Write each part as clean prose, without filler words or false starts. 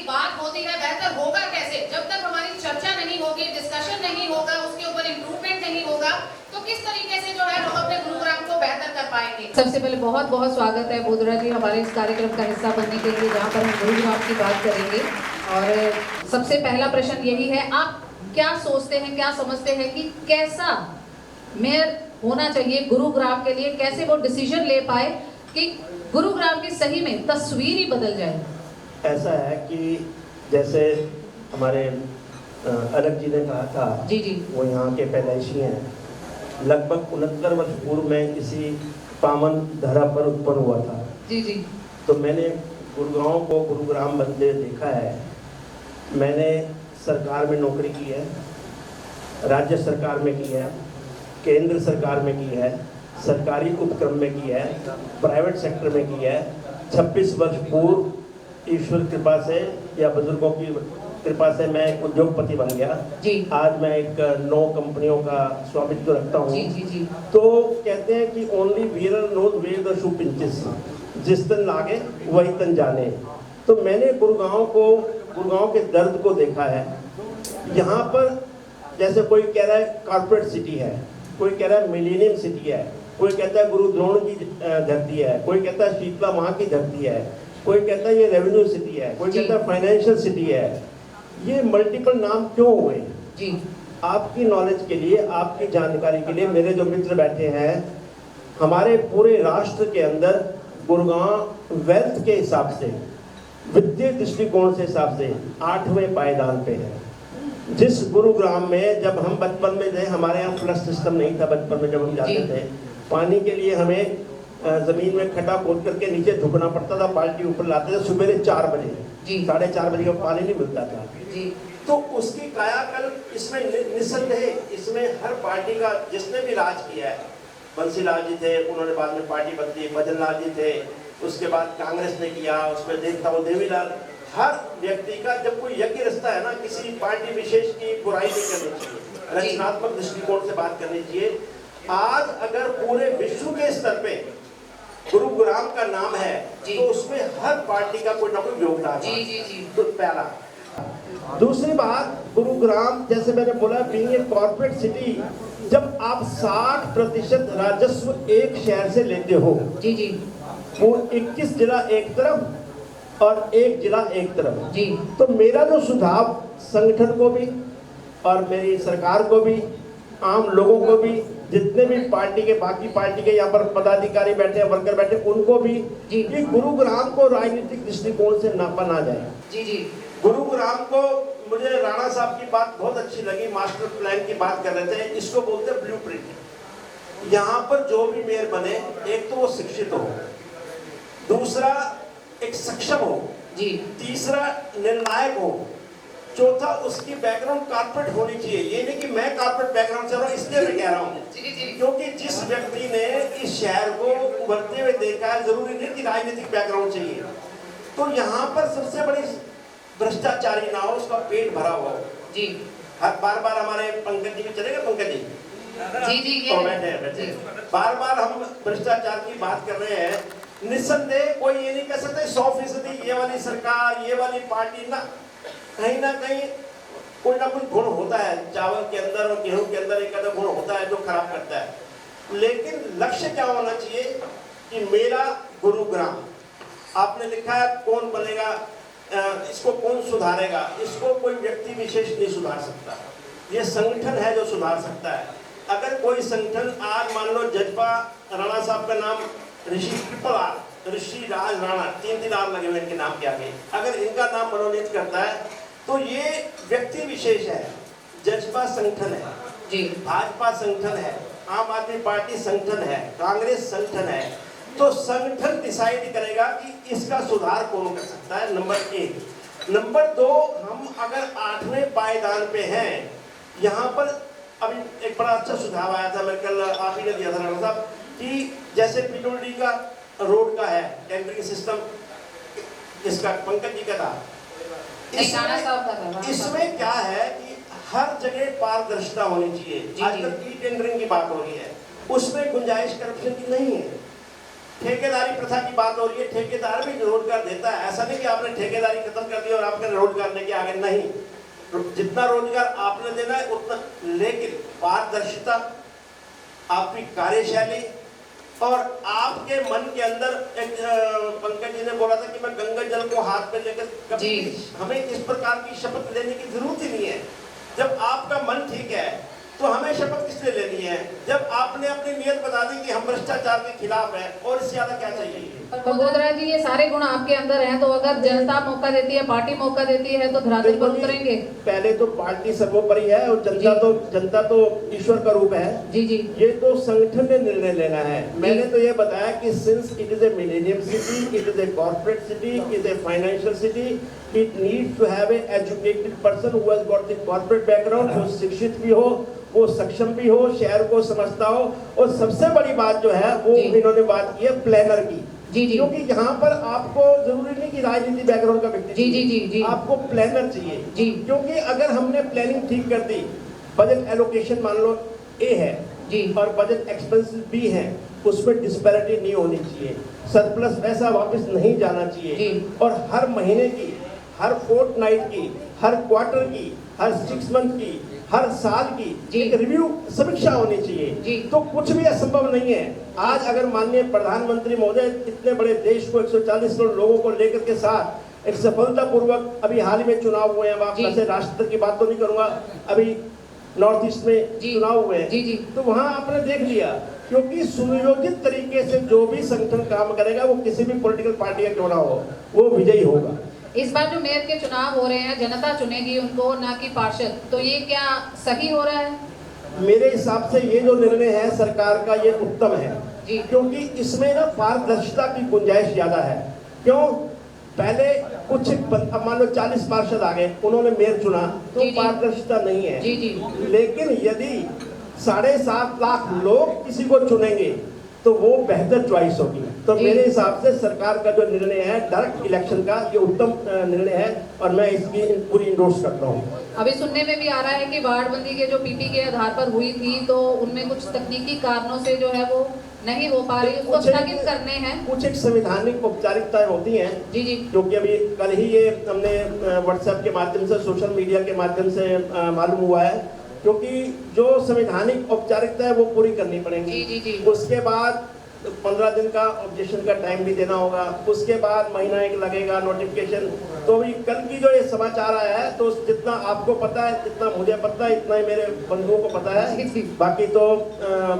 की बात होती है, बेहतर होगा कैसे? जब तक हमारी चर्चा नहीं होगी, डिस्कशन नहीं होगा, उसके ऊपर इम्प्रूवमेंट नहीं होगा, तो किस तरीके से जो है हम अपने गुरुग्राम को बेहतर कर पाएंगे। सबसे पहले बहुत बहुत स्वागत है बोधरा जी हमारे इस कार्यक्रम का हिस्सा बनने के लिए, जहाँ पर हम गुरुग्राम की बात करेंगे। और सबसे पहला प्रश्न यही है, आप क्या सोचते हैं, क्या समझते हैं कि कैसा मेयर होना चाहिए गुरुग्राम के लिए? कैसे वो डिसीजन ले पाए कि गुरुग्राम की सही में तस्वीर ही बदल जाए? ऐसा है कि जैसे हमारे अलग जी ने कहा था, जी जी, वो यहाँ के पैदाइशी हैं। लगभग 69 वर्ष पूर्व में इसी पावन धरा पर उत्पन्न हुआ था। जी जी, तो मैंने गुरुगांव को गुरुग्राम बनते देखा है। मैंने सरकार में नौकरी की है, राज्य सरकार में की है, केंद्र सरकार में की है, सरकारी उपक्रम में की है, प्राइवेट सेक्टर में की है। 26 वर्ष पूर्व ईश्वर कृपा से या बुजुर्गों की कृपा से मैं एक उद्योगपति बन गया जी। आज मैं एक 9 कंपनियों का स्वामित्व रखता हूँ। जी जी जी। तो कहते हैं कि only wearer knows where the shoe pinches, जिस तन लागे वही तन जाने। तो मैंने गुरुगांव के दर्द को देखा है। यहाँ पर जैसे कोई कह रहा है कॉर्पोरेट सिटी है, कोई कह रहा है मिलेनियम सिटी है, कोई कहता है गुरु द्रोण की धरती है, कोई कहता है शीतला माँ की धरती है, कोई कहता है ये रेवेन्यू सिटी है, कोई कहता है फाइनेंशियल सिटी है। ये मल्टीपल नाम क्यों हुए? जी, आपकी नॉलेज के लिए, आपकी जानकारी के लिए, मेरे जो मित्र बैठे हैं, हमारे पूरे राष्ट्र के अंदर गुरुगांव वेल्थ के हिसाब से, वित्तीय दृष्टिकोण से हिसाब से 8वें पायदान पे है। जिस गुरुग्राम में जब हम बचपन में थे, हमारे यहाँ फ्लश सिस्टम नहीं था। बचपन में जब हम जाते थे, पानी के लिए हमें जमीन में खड्डा खोद करके नीचे झुकना पड़ता था, बाल्टी ऊपर लाते थे। सुबह 4 बजे, 4:30 बजे का पानी नहीं मिलता था। तो उसकी कायाकल्प इसमें निस्संदेह, इसमें हर पार्टी का जिसने भी राज किया है, बंसीलाल जी थे, उन्होंने बाद में पार्टी बदली, भजन लाल जी थे, उसके बाद कांग्रेस ने किया, उसमें देखता हूँ देवीलाल। हर व्यक्ति का जब कोई यज्ञ रचता है ना, किसी पार्टी विशेष की बुराई नहीं करनी चाहिए, रचनात्मक दृष्टिकोण से बात करनी चाहिए। आज अगर पूरे विश्व के स्तर पे गुरुग्राम का नाम है तो उसमें हर पार्टी का कोई ना कोई योगदान है। तो पहला। दूसरी बात, गुरुग्राम जैसे मैंने बोला, बीइंग ए कॉर्पोरेट सिटी, जब आप 60% राजस्व एक शहर से लेते हो, जी जी, वो 21 जिला एक तरफ और एक जिला एक तरफ जी, तो मेरा जो सुझाव संगठन को भी और मेरी सरकार को भी, आम लोगों को भी, जितने भी पार्टी के, बाकी पार्टी के यहाँ पर पदाधिकारी बैठे हैं, वर्कर बैठे, उनको भी, कि गुरुग्राम को राजनीतिक दृष्टिकोण से नापा ना जाए। जी जी, गुरुग्राम को, मुझे राणा साहब की बात बहुत अच्छी लगी, मास्टर प्लान की बात कर रहे थे, इसको बोलते हैं ब्लूप्रिंट। यहाँ पर जो भी मेयर बने, एक तो वो शिक्षित हो, दूसरा एक सक्षम हो, जी, तीसरा निर्णायक हो, चौथा उसकी बैकग्राउंड कॉर्पोरेट होनी चाहिए। ये नहीं कि मैं कॉर्पोरेट बैकग्राउंड से रहा हूँ इसलिए मैं कह रहा हूँ, क्योंकि जिस व्यक्ति ने इस शहर को उभरते हुए देखा है, जरूरी नहीं कि राजनीतिक बैकग्राउंड चाहिए। तो यहाँ पर सबसे बड़ी भ्रष्टाचारी ना हो, उसका पेट भरा हुआ हो। जी, बार बार हमारे पंकज जी भी चलेगा, पंकज जी जी, तो बैठे बार बार हम भ्रष्टाचार की बात कर रहे हैं। निस्संदेह कोई ये नहीं कह सकते 100% ये वाली सरकार, ये वाली पार्टी, ना कहीं कोई ना कोई गुण होता है। चावल के अंदर और गेहूं के अंदर एक आधा गुण होता है जो खराब करता है। लेकिन लक्ष्य क्या होना चाहिए कि मेरा गुरुग्राम, आपने लिखा है कौन बनेगा, इसको कौन सुधारेगा, इसको कोई व्यक्ति विशेष नहीं सुधार सकता, ये संगठन है जो सुधार सकता है। अगर कोई संगठन आज मान लो जजपा, राणा साहब का नाम ऋषि राज राणा, 3 आर लगे हुए इनके नाम के आगे, अगर इनका नाम मनोनीत करता है तो ये व्यक्ति विशेष है। जजपा संगठन है जी, भाजपा संगठन है, आम आदमी पार्टी संगठन है, कांग्रेस संगठन है। तो संगठन डिसाइड करेगा कि इसका सुधार कौन कर सकता है, नंबर 1। नंबर 2, हम अगर 8वें पायदान पे हैं, यहाँ पर अभी एक बड़ा अच्छा सुझाव आया था, मैं कल आप ही ने दिया था राणा साहब, कि जैसे पीडब्ल्यूडी का रोड का है टेंडरिंग सिस्टम, इसका पंकज जी का था, इसमें क्या है कि हर जगह पारदर्शिता होनी चाहिए। आजकल ई टेंडरिंग की बात हो रही है, उसमें गुंजाइश करप्शन की नहीं है। ठेकेदारी प्रथा की बात हो रही है, ठेकेदार भी रोजगार देता है। ऐसा नहीं कि आपने ठेकेदारी खत्म कर दी और आपके रोजगार लेके आगे, नहीं, जितना रोजगार आपने देना है उतना, लेकिन पारदर्शिता, आपकी कार्यशैली और आपके मन के अंदर एक पंकज जी ने बोला था कि मैं गंगा जल को हाथ में लेकर, कभी हमें इस प्रकार की शपथ लेने की जरूरत ही नहीं है। जब आपका मन ठीक है तो हमें शपथ किसने लेनी है? जब आपने अपनी नियत बता दी कि हम भ्रष्टाचार के खिलाफ हैं, और इससे ज्यादा क्या चाहिए? तो बोधरा जी ये सारे गुण आपके अंदर हैं, तो अगर जनता मौका देती है, पार्टी मौका देती है, तो धरातल पर उतरेंगे? पहले तो पार्टी सर्वोपरि है और जनता तो ईश्वर का रूप है। जी जी। ये तो संगठन ने निर्णय लेना है। मैंने तो ये बताया कि since it is a millennium city, it is a corporate city, it is a financial city, it needs to have a educated person who has got the corporate background, जो शिक्षित भी हो, वो सक्षम भी हो, शहर को समझता हो, और सबसे बड़ी बात जो है वो इन्होंने बात की है प्लानर की। जी जी। क्योंकि यहाँ पर आपको जरूरी नहीं कि राजनीति बैकग्राउंड का व्यक्ति, जी जी जी जी, आपको प्लानर चाहिए जी। क्योंकि अगर हमने प्लानिंग ठीक कर दी, बजट एलोकेशन मान लो ए है जी, और बजट एक्सपेंसेस बी है, उसमें डिस्पैरिटी नहीं होनी चाहिए, सरप्लस पैसा वापस नहीं जाना चाहिए जी। और हर महीने की, हर फोर्टनाइट की, हर क्वार्टर की, हर 6 मंथ की, हर साल की एक रिव्यू, समीक्षा होनी चाहिए। तो कुछ भी असंभव नहीं है। आज अगर माननीय प्रधानमंत्री महोदय इतने बड़े देश को 140 करोड़ लोगों को लेकर के साथ एक सफलतापूर्वक, अभी हाल ही में चुनाव हुए हैं, वैसे राष्ट्र की बात तो नहीं करूंगा, अभी नॉर्थ ईस्ट में चुनाव हुए हैं, तो वहां आपने देख लिया, क्योंकि सुनियोजित तरीके से जो भी संगठन काम करेगा वो किसी भी पॉलिटिकल पार्टी का क्यों ना हो, वो विजयी होगा। इस बार जो मेयर के चुनाव हो रहे हैं, जनता चुनेगी उनको, ना कि पार्षद, तो ये क्या सही हो रहा है? मेरे हिसाब से ये जो निर्णय है सरकार का, ये उत्तम है जी। क्योंकि इसमें ना पारदर्शिता की गुंजाइश ज्यादा है। क्यों? पहले कुछ अब मान लो 40 पार्षद आ गए, उन्होंने मेयर चुना, तो पारदर्शिता नहीं है। जी जी। लेकिन यदि 7.5 लाख लोग किसी को चुनेंगे तो वो बेहतर चॉइस होगी। तो मेरे हिसाब से सरकार का जो निर्णय है डायरेक्ट इलेक्शन का, ये उत्तम निर्णय है और मैं इसकी पूरी इंडोर्स करता हूँ। अभी सुनने में भी आ रहा है कि वार्डबंदी के जो पीपी के आधार पर हुई थी, तो उनमें कुछ तकनीकी कारणों से जो है वो नहीं हो पा रही, उसको स्थगित करने हैं। कुछ एक संवैधानिक औपचारिकताएं होती हैं जी जी, जो कि अभी कल ही ये हमने व्हाट्सएप के माध्यम से, सोशल मीडिया के माध्यम से मालूम हुआ है, क्योंकि जो संवैधानिक औपचारिकता है वो पूरी करनी पड़ेगी। जी जी जी। उसके बाद 15 दिन का ऑब्जेक्शन का टाइम भी देना होगा, उसके बाद महीना एक लगेगा नोटिफिकेशन। तो अभी कल की जो ये समाचार आया है, तो जितना आपको पता है, जितना मुझे पता है, इतना ही मेरे बंधुओं को पता है। बाकी तो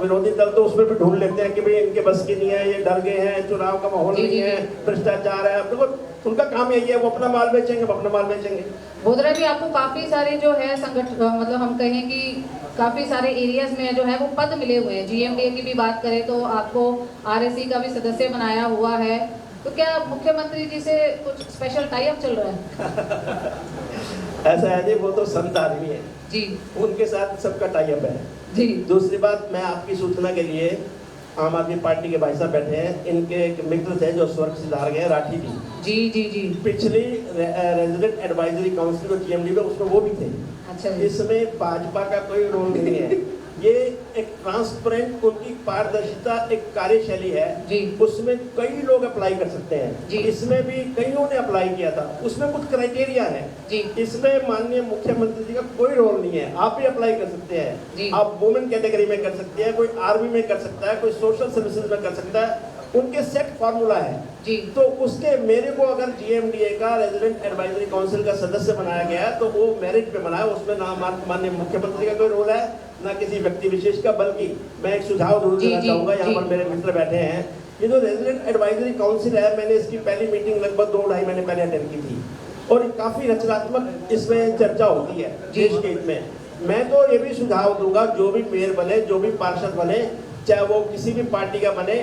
विरोधी दल तो उसमें भी ढूंढ लेते हैं कि भाई इनके बस की नहीं है, ये डर गए हैं, चुनाव का माहौल नहीं है, भ्रष्टाचार है। तो उनका काम यही है, वो अपना माल बेचेंगे, वो अपना माल बेचेंगे। बोधरा जी, आपको काफी सारे जो है संगठन, मतलब हम कहें कि काफी सारे एरियाज में जो है वो पद मिले हुए हैं। जीएमडीए की भी बात करें तो आपको आरएससी का भी सदस्य बनाया हुआ है, तो क्या मुख्यमंत्री जी से कुछ स्पेशल टाई अप चल रहा है? ऐसा है जी, वो तो संत आदमी है जी, उनके साथ सबका टाई अप है जी। दूसरी बात, मैं आपकी सूचना के लिए, आम आदमी पार्टी के भाई साहब बैठे हैं, इनके एक मित्र थे जो स्वर्ग सिधार गए, राठी जी जी जी। पिछली रेजिडेंट एडवाइजरी काउंसिल जो जीएमडी में, उसमें वो भी थे। अच्छा। इसमें भाजपा का कोई रोल नहीं है। ये एक ट्रांसपेरेंट, उनकी पारदर्शिता, एक कार्यशैली है जी। उसमें कई लोग अप्लाई कर सकते हैं जी। इसमें भी कईयों ने अप्लाई किया था, उसमें कुछ क्राइटेरिया है जी। इसमें माननीय मुख्यमंत्री जी का कोई रोल नहीं है। आप भी अप्लाई कर सकते हैं, आप वुमेन कैटेगरी में कर सकते हैं, कोई आर्मी में कर सकता है, कोई सोशल सर्विसेज में कर सकता है, उनके सेट फार्मूला है जी। तो उसके, मेरे को अगर जीएमडीए का रेजिडेंट एडवाइजरी काउंसिल का सदस्य बनाया गया है तो वो मेरिट पे बनाया, उसमें ना माननीय मुख्यमंत्री का कोई रोल है ना किसी व्यक्ति विशेष का। बल्कि मैं एक सुझाव जरूर देना चाहूंगा, यहाँ पर मेरे मित्र बैठे हैं, ये जो रेजिडेंट एडवाइजरी काउंसिल है, मैंने इसकी पहली मीटिंग लगभग 2-2.5 महीने पहले अटेंड की थी और काफी रचनात्मक इसमें चर्चा होती है देश के हित में। मैं तो ये भी सुझाव दूंगा, जो भी मेयर बने, जो भी पार्षद बने, चाहे वो किसी भी पार्टी का बने,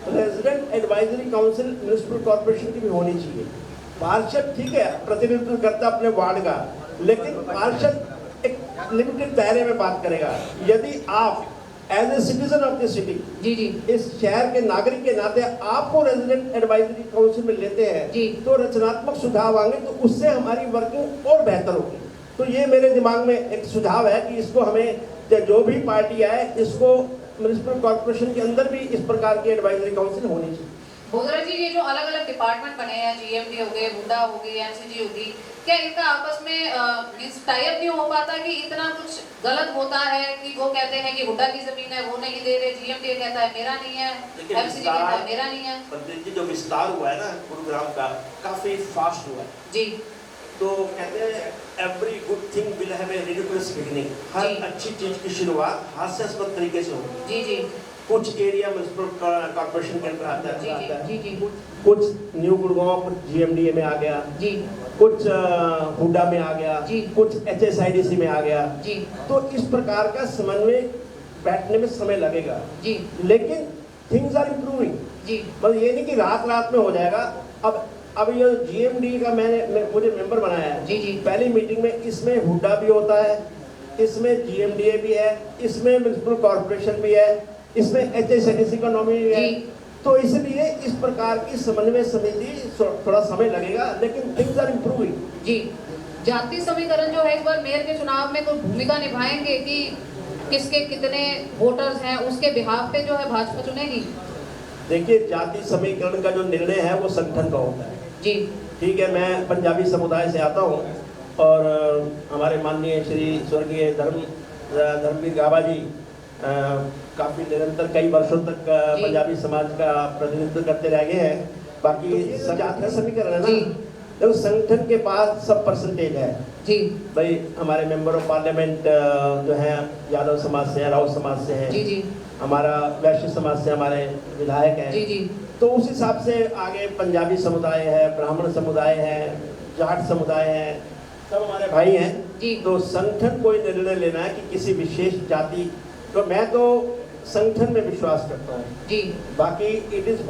resident advisory council municipal corporation की भी होनी चाहिए। पार्षद ठीक है, प्रतिनिधित्व करता है अपने वार्ड का, लेकिन पार्षद एक लिमिटेड दायरे में बात करेगा। यदि आप as a citizen of the city, जी जी, इस शहर के नागरिक के नाते आपको रेजिडेंट एडवाइजरी काउंसिल में लेते हैं जी, तो रचनात्मक सुझाव आएंगे, तो उससे हमारी वर्किंग और बेहतर होगी। तो ये मेरे दिमाग में एक सुझाव है कि इसको हमें, जो भी पार्टी आए, इसको म्युनिसिपल कॉर्पोरेशन के अंदर भी इस प्रकार की एडवाइजरी काउंसिल होनी चाहिए। बोधरा जी, ये जो अलग अलग डिपार्टमेंट बने हैं, जीएमडी हो गए, हुड्डा हो गई, एमसीजी होगी, क्या इनका आपस में टाई अप नहीं हो पाता कि इतना कुछ गलत होता है कि वो कहते हैं कि हुड्डा की जमीन है वो नहीं दे रहे, जीएमडी कहता है मेरा नहीं है, एमसीजी कहता है मेरा नहीं है। पंडित जी, जो विस्तार हुआ है ना गुरुग्राम का, काफी फास्ट हुआ है जी। तो कहते हैं every good thing will have a ridiculous beginning. हर जी। अच्छी चीज की शुरुआत हास्यास्पद तरीके से होगी। जी जी कुछ एरिया म्युनिसिपल कॉर्पोरेशन के अंदर आता जी है, जी जी कुछ न्यू गुड़गांव, कुछ जीएमडीए में आ गया, जी कुछ हुडा में आ गया, जी। कुछ एचएसआईडीसी में आ गया। जी तो इस प्रकार का समन्वय बैठने में समय लगेगा, जी लेकिन थिंग्स आर इम्प्रूविंग। जी मतलब ये नहीं कि रात में हो जाएगा। अब ये जीएमडी का मुझे मेंबर बनाया है। जी जी पहली मीटिंग में इसमें हुडा भी होता है, इसमें जीएमडीए भी है, इसमें म्युनिसिपल कॉर्पोरेशन भी है, इसमें एचएसआईडीसी का नॉमिनी है। जी। तो इसलिए इस प्रकार की समन्वय समिति थोड़ा समय लगेगा, लेकिन थिंग्स आर इम्प्रूविंग। जी। जाति समीकरण जो है इस बार मेयर के चुनाव में कोई भूमिका निभाएंगे कि किसके कितने वोटर्स हैं, उसके बिहाफ पे जो है भाजपा चुनेगी? देखिए, जाति समीकरण का जो निर्णय है वो संगठन का होता है। जी ठीक है, मैं पंजाबी समुदाय से आता हूँ और हमारे माननीय श्री स्वर्गीय धर्मवीर गाबा जी काफ़ी निरंतर कई वर्षों तक पंजाबी समाज का प्रतिनिधित्व करते रह गए हैं। बाकी जाति समीकरण है ना, देखो संगठन के पास सब परसेंटेज है जी भाई। हमारे मेंबर ऑफ पार्लियामेंट जो हैं यादव समाज से हैं, राउत समाज से हैं, जी जी हमारा वैश्य समाज से हमारे विधायक हैं। जी जी तो उस हिसाब से आगे पंजाबी समुदाय है, ब्राह्मण समुदाय है, जाट समुदाय है, सब हमारे भाई हैं। जी। तो संगठन कोई निर्णय लेना है कि किसी विशेष जाति, तो मैं तो संगठन में विश्वास करता हूँ जी बाकी it is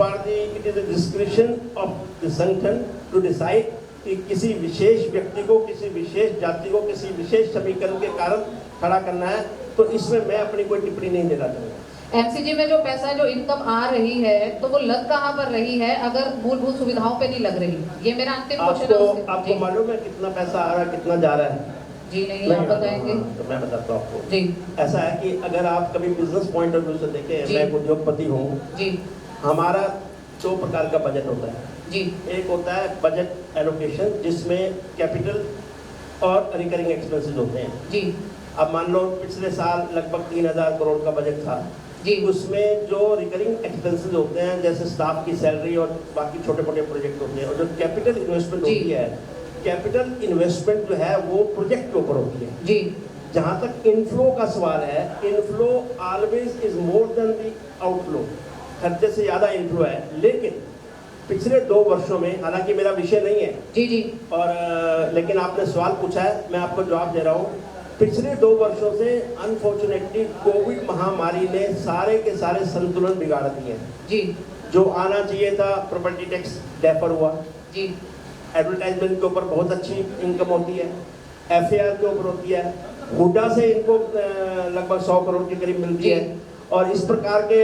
the description of the संगठन टू डिसाइड कि किसी विशेष व्यक्ति को, किसी विशेष जाति को, किसी विशेष समीकरण के कारण खड़ा करना है। तो इसमें मैं अपनी कोई टिप्पणी नहीं देना चाहूँगा। एमसीजी में जो पैसा, जो इनकम आ रही है, तो वो लग कहाँ पर रही है अगर मूलभूत सुविधाओं पे नहीं लग रही? ये मेरा अंतिम क्वेश्चन है। आपको मालूम है कितना पैसा आ रहा है, कितना जा रहा है? जी नहीं, आप बताएंगे? तो मैं बताता हूँ आपको। जी ऐसा है कि अगर आप कभी बिजनेस पॉइंट ऑफ व्यू से देखें, जी। मैं एक उद्योगपति हूँ। जी हमारा 2 प्रकार का बजट होता है। जी एक होता है बजट एलोकेशन, जिसमें कैपिटल और रिकरिंग एक्सपेंसेस होते हैं। जी अब मान लो पिछले साल लगभग 3000 करोड़ का बजट था जी उसमें जो रिकरिंग एक्सपेंसेस होते हैं, जैसे स्टाफ की सैलरी और बाकी छोटे मोटे प्रोजेक्ट होते हैं, और जो कैपिटल इन्वेस्टमेंट जी। होती है, कैपिटल इन्वेस्टमेंट जो है वो प्रोजेक्ट के ऊपर होती है। जी जहाँ तक इनफ्लो का सवाल है, inflow always is more than the outflow. खर्चे से ज़्यादा इनफ्लो है, लेकिन पिछले 2 वर्षों में, हालांकि मेरा विषय नहीं है जी जी और लेकिन आपने सवाल पूछा है, मैं आपको जवाब दे रहा हूँ। पिछले 2 वर्षों से अनफॉर्चुनेटली कोविड महामारी ने सारे के सारे संतुलन बिगाड़ दिए हैं। जी जो आना चाहिए था, प्रॉपर्टी टैक्स डेफर हुआ, जी एडवर्टाइजमेंट के ऊपर बहुत अच्छी इनकम होती है, एफएआर के ऊपर होती है, हुडा से इनको लगभग 100 करोड़ के करीब मिलती है, और इस प्रकार के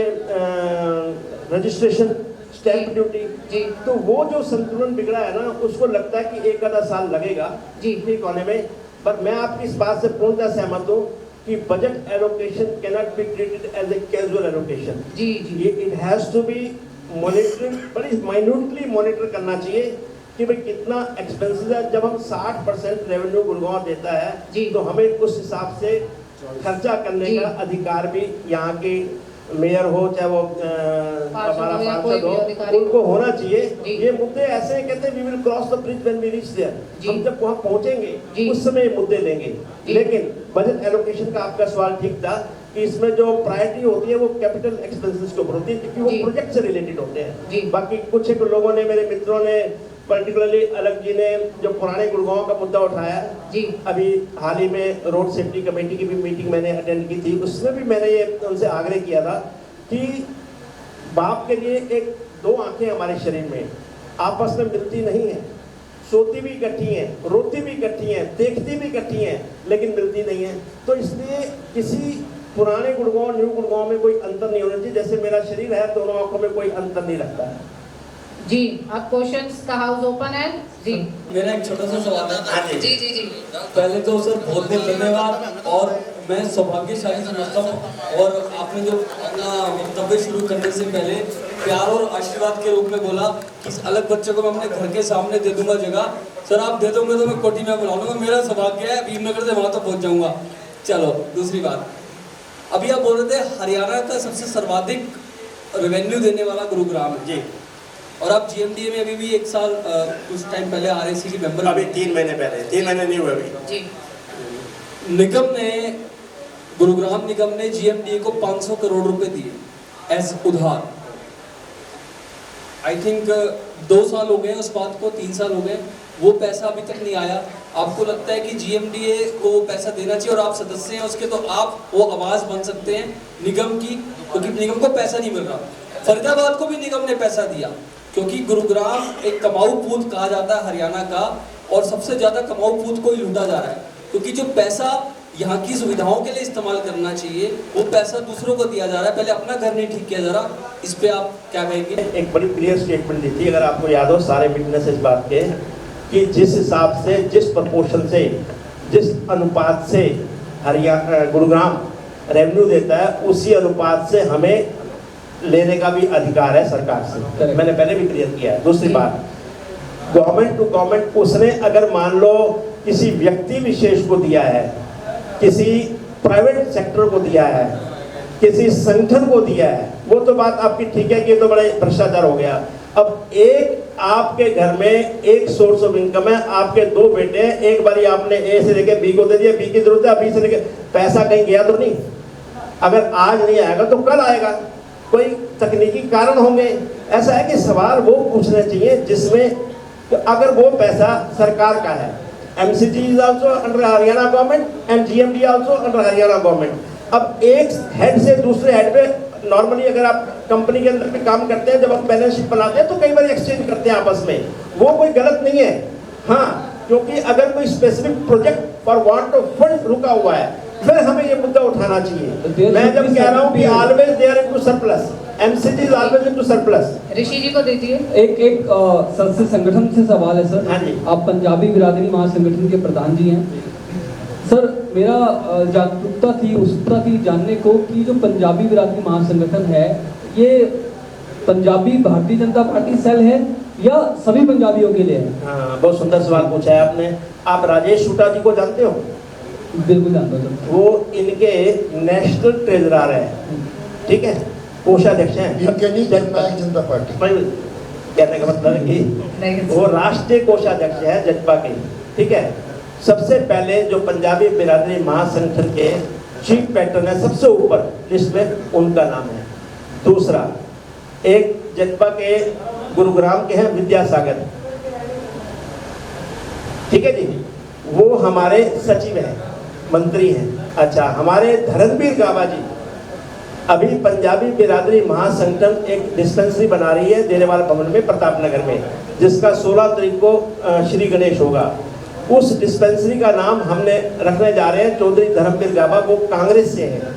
रजिस्ट्रेशन, स्टैंप ड्यूटी। जी तो वो जो संतुलन बिगड़ा है ना, उसको लगता है कि 1 आधा साल लगेगा जी ठीक होने में। पर मैं आपकी इस बात से पूर्णतः सहमत हूँ कि budget allocation cannot be treated as a casual allocation. जी जी ये it has to be monitoring, बड़ी माइन्यूटली मॉनिटर करना चाहिए कि भाई कितना एक्सपेंसेस है। जब हम 60% रेवेन्यू गुड़गांव देता जी। है, तो हमें उस हिसाब से खर्चा करने जी। का अधिकार भी यहाँ के मेयर हो, चाहे वो हमारा या कोई पार्षद भी हो, अधिकारी उनको होना जी। चाहिए। ये मुद्दे ऐसे कहते हैं we will cross the bridge when we reach there. जी। हम जब वहाँ जी। पहुँचेंगे उस समय ये मुद्दे लेंगे। जी। लेकिन बजट एलोकेशन का आपका सवाल ठीक था कि इसमें जो प्रायोरिटी होती है वो कैपिटल एक्सपेंसेस के ऊपर होती है, क्योंकि जी। वो प्रोजेक्ट से रिलेटेड होते जी। हैं। बाकी कुछ एक लोगों ने, मेरे मित्रों ने, पर्टिकुलरली अलग जी ने जो पुराने गुड़गांव का मुद्दा उठाया जी अभी हाल ही में रोड सेफ्टी कमेटी की भी मीटिंग मैंने अटेंड की थी, उसमें भी मैंने ये उनसे आग्रह किया था कि बाप के लिए 2 आंखें हमारे शरीर में आपस में मिलती नहीं है, सोती भी इकट्ठी हैं, रोती भी इकट्ठी हैं, देखती भी इकट्ठी हैं, लेकिन मिलती नहीं है। तो इसलिए किसी पुराने गुड़गांव न्यू गुड़गांव में कोई अंतर नहीं होना चाहिए। जैसे मेरा शरीर है, दोनों आंखों में कोई अंतर नहीं लगता है। जी अब क्वेश्चंस का हाउस ओपन है। जी मेरा एक छोटा सा सवाल है। जी जी जी पहले तो सर बहुत बहुत धन्यवाद, और मैं सौभाग्यशाली समझता हूँ। और आपने जो अपना वक्तव्य शुरू करने से पहले प्यार और आशीर्वाद के रूप में बोला कि इस अलग बच्चे को मैं अपने घर के सामने दे दूंगा जगह। सर आप दे दोगे तो मैं कोठी में बुला लूंगा, मेरा सौभाग्य है भीमनगर से वहां तो पहुंच जाऊंगा। चलो दूसरी बात, अभी आप बोल रहे थे हरियाणा का सबसे सर्वाधिक रेवेन्यू देने वाला गुरुग्राम है जी। और आप जीएमडीए में अभी भी एक साल कुछ टाइम पहले आरएसी की मेंबर, अभी 3 महीने पहले, 3 महीने नहीं हुए अभी जी। निगम ने, गुरुग्राम निगम ने जीएमडीए को 500 करोड़ रुपए दिए एज उधार। आई थिंक 2 साल हो गए उस बात को, 3 साल हो गए, वो पैसा अभी तक नहीं आया। आपको लगता है कि जीएमडीए को पैसा देना चाहिए और आप सदस्य हैं उसके, तो आप वो आवाज बन सकते हैं निगम की, क्योंकि निगम को पैसा नहीं मिल रहा। फरीदाबाद को भी निगम ने पैसा दिया क्योंकि गुरुग्राम एक कमाऊ पूत कहा जाता है हरियाणा का, और सबसे ज्यादा कमाऊ पूत को ही लूटा जा रहा है, क्योंकि जो पैसा यहाँ की सुविधाओं के लिए इस्तेमाल करना चाहिए वो पैसा दूसरों को दिया जा रहा है, पहले अपना घर नहीं ठीक किया जा रहा। इस पे आप क्या कहेंगे? एक बड़ी क्लियर स्टेटमेंट दी थी, अगर आपको याद हो सारे विटनेस इस बात के, कि जिस हिसाब से, जिस प्रपोर्शन से, जिस अनुपात से हरियाणा गुरुग्राम रेवेन्यू देता है, उसी अनुपात से हमें लेने का भी अधिकार है सरकार से। मैंने पहले भी क्लियर किया है। दूसरी बात, गवर्नमेंट टू गवर्नमेंट, उसने अगर मान लो किसी व्यक्ति विशेष को दिया है, किसी प्राइवेट सेक्टर को दिया है, किसी संगठन को दिया है, वो तो बात आपकी ठीक है कि ये तो बड़ा भ्रष्टाचार हो गया। अब एक आपके घर में एक सोर्स ऑफ इनकम है, आपके 2 बेटे हैं, एक बारी आपने ए से लेके बी को दे दिया, बी की जरूरत है, बी से लेके, पैसा कहीं गया तो नहीं? अगर आज नहीं आएगा तो कल आएगा, कोई तकनीकी कारण होंगे। ऐसा है कि सवाल वो पूछने चाहिए जिसमें अगर वो पैसा सरकार का है, MCG is also under Haryana government and GMD also under Haryana government. अब एक हेड से दूसरे हेड पे नॉर्मली अगर आप कंपनी के अंदर भी काम करते हैं, जब आप बैलेंस शीट बनाते हैं तो कई बार एक्सचेंज करते हैं आपस में, वो कोई गलत नहीं है। हाँ, क्योंकि अगर कोई specific project for want of fund रुका हुआ है, फिर हमें ये मुद्दा उठाना चाहिए। मैं जब कह रहा हूँ कि always they are into surplus, MCG is always into surplus. Rishi ji को दीजिए। एक संस्था संगठन से सवाल है सर। हाँ जी। आप पंजाबी बिरादरी महासंगठन के प्रधान जी हैं सर। मेरा जागरूकता थी, उत्सुकता थी जानने को कि जो पंजाबी बिरादरी महासंगठन है, ये पंजाबी भारतीय जनता पार्टी सेल है या सभी पंजाबियों के लिए है? हाँ, बहुत सुंदर सवाल पूछा है आपने। आप राजेश शुक्ला जी को जानते हो? बिल्कुल जानता हूँ सर। वो इनके नेशनल ट्रेजरर है, ठीक है, कोषाध्यक्ष हैं। इनके नहीं, जननायक जनता पार्टी। कहने का मतलब है कि वो राष्ट्रीय कोषाध्यक्ष है जजपा के, ठीक है। सबसे पहले जो पंजाबी बिरादरी महासंगठन के चीफ पैटर्न है, सबसे ऊपर लिस्ट में उनका नाम है। दूसरा, एक जजपा के गुरुग्राम के हैं विद्यासागर, ठीक है जी, वो हमारे सचिव हैं, मंत्री हैं। अच्छा, हमारे धर्मवीर गाबा जी अभी पंजाबी बिरादरी महासंगठन एक डिस्पेंसरी बना रही है डेरेवाल भवन में प्रतापनगर में, जिसका 16 तारीख को श्री गणेश होगा। उस डिस्पेंसरी का नाम हमने रखने जा रहे हैं चौधरी धर्मवीर गाबा, वो कांग्रेस से हैं,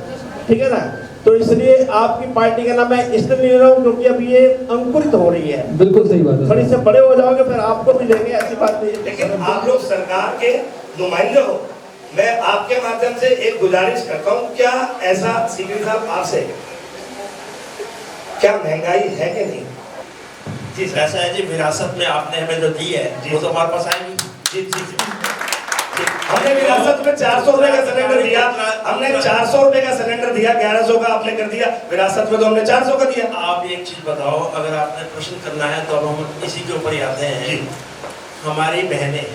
ठीक है ना। तो इसलिए आपकी पार्टी का नाम मैं इसलिए नहीं ले रहा हूँ क्योंकि अभी ये अंकुरित हो रही है। बिल्कुल सही बात है। थोड़ी से बड़े हो जाओगे फिर आपको भी लेंगे, ऐसी बात नहीं है। लेकिन आप लोग सरकार के नुमाइंदे हो, मैं आपके माध्यम से एक गुजारिश करता हूँ, क्या ऐसा सीपी साहब आपसे, क्या महंगाई है कि नहीं? जी ऐसा है जी, विरासत में आपने हमें जो दी है वो तो हमारे पास आएगी। जी जी जी, हमने विरासत में 400 रुपए का सिलेंडर दिया, हमने 400 रुपए का सिलेंडर दिया, 1100 का आपने कर दिया, विरासत में तो हमने 400 का दिया। आप एक चीज बताओ, अगर आपने प्रश्न करना है तो अब हम इसी के ऊपर ही आते हैं। हमारी बहनें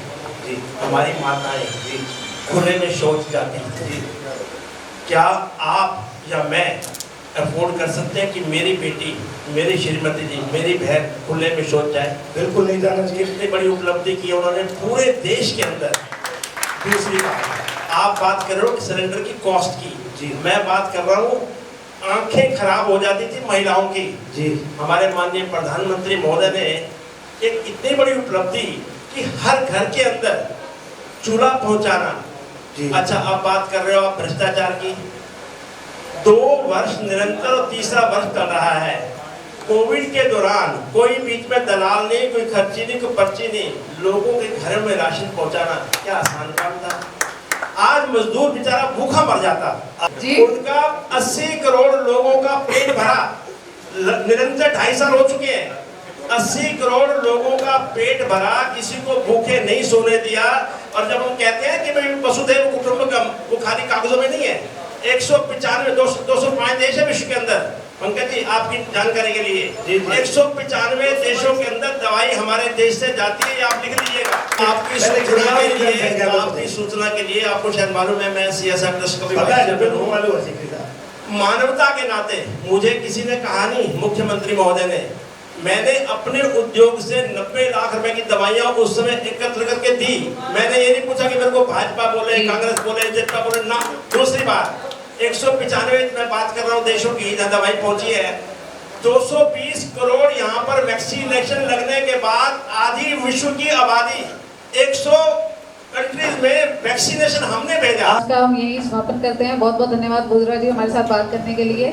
जी, हमारी माताएं जी खुले में शौच जाती हैं, क्या आप या मैं अफोर्ड कर सकते हैं कि मेरी बेटी, मेरी श्रीमती जी, मेरी बहन खुले में शौच जाए? बिल्कुल नहीं जाना चाहिए। इतनी बड़ी उपलब्धि की उन्होंने पूरे देश के अंदर। दूसरी बात, आप बात कर रहे हो सिलेंडर की कॉस्ट की जी, मैं बात कर रहा हूँ आंखें खराब हो जाती थी महिलाओं की जी। हमारे माननीय प्रधानमंत्री महोदय ने एक इतनी बड़ी उपलब्धि कि हर घर के अंदर चूल्हा पहुंचाना जी। अच्छा, आप बात कर रहे हो आप भ्रष्टाचार की, 2 वर्ष निरंतर और तीसरा वर्ष चल रहा है। कोविड के दौरान कोई बीच में दलाल नहीं, कोई खर्ची नहीं, कोई पर्ची नहीं, लोगों के घर में राशन पहुंचाना क्या आसान काम था? आज मजदूर बेचारा भूखा मर जाता, उनका 80 करोड़ लोगों का पेट भरा, निरंतर 2.5 साल हो चुके हैं। 80 करोड़ लोगों का पेट भरा, किसी को भूखे नहीं सोने दिया। और जब हम कहते हैं कि भाई वसुधैव कुटुंबकम, वो खाली कागजों में नहीं है। 205 देश है विश्व के अंदर। पंकज जी, आपकी जानकारी के लिए 195 देशों के अंदर दवाई हमारे देश से जाती है, ये आप लिख लीजिएगा। आपकी सूचना के लिए आपको शायद मालूम है, मैं CSR ट्रस्ट का भी मानवता के नाते मुझे किसी ने कहा नहीं, मुख्यमंत्री महोदय ने, मैंने अपने उद्योग से 90 लाख रुपए की दवाइयां उस समय एकत्र करके दी। मैंने ये नहीं पूछा कि मेरे को भाजपा बोले, कांग्रेस बोले, जेपा बोले ना। दूसरी बात, 195 में बात कर रहा हूँ देशों की जहाँ दवाई पहुंची है। 220 करोड़ यहाँ पर वैक्सीनेशन लगने के बाद आधी विश्व की आबादी 100 कंट्रीज में वैक्सीनेशन हमने भेजा। आज का हम यही समापन करते हैं। बहुत बहुत धन्यवाद बोधरा जी हमारे साथ बात करने के लिए।